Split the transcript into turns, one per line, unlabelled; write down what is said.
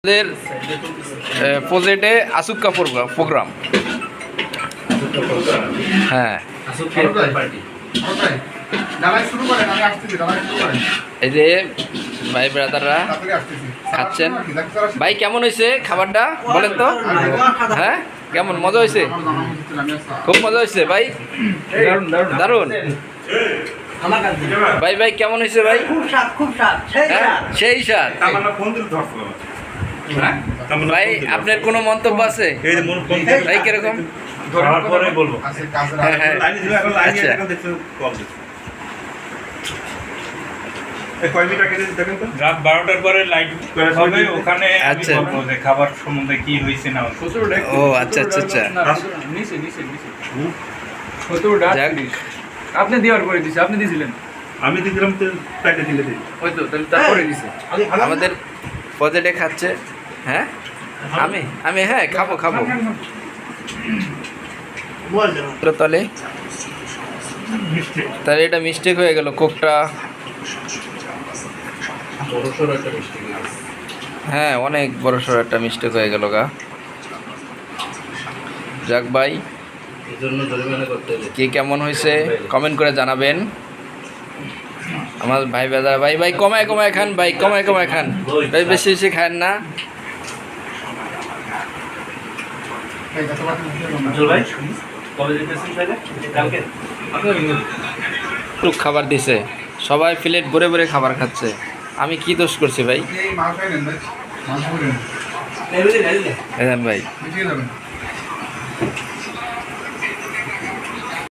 আমাদের প্রজেক্টে আসুক্কা প্রোগ্রাম। হ্যাঁ, এই যে ভাই ব্রাদাররা খাচ্ছেন। ভাই কেমন হয়েছে খাবারটা বলেন তো? হ্যাঁ, কেমন মজা হয়েছে? খুব মজা হয়েছে ভাই, দারুণ। ভাই ভাই কেমন হয়েছে ভাই? সেই স্বাদ। ভাই আপনার কোনো মন্তব্য আছে ভাই? কিরকম?
রাত 12টার পরে লাইট হবে ওখানে। আচ্ছা, খাবার সম্বন্ধে কি হয়েছে না।
ও আচ্ছা আচ্ছা আচ্ছা,
আপনি দেওয়ার পরে দিছে, আপনি দিয়েছিলেন?
আমি দিয়েছিলাম তো, প্যাকেট দিলে
ওই তো তারপরে দিছে।
আমাদের প্রজেক্টে খাচ্ছে। হ্যাঁ, আমি হ্যাঁ খাবো তাহলে তাহলে এটা মিস্টেক হয়ে গেল। কোকটা হ্যাঁ অনেক বড়সড় একটা মিস্টেক হয়ে গেল গা। যাক ভাই, কে কেমন হয়েছে কমেন্ট করে জানাবেন। আমার ভাই বেদা ভাই কমায় খান ভাই, কমায় খান ভাই, বেশি খান না। খাবার দিছে, সবাই প্লেট ভরে খাবার খাচ্ছে। আমি কি দোষ করছি ভাই? ভাই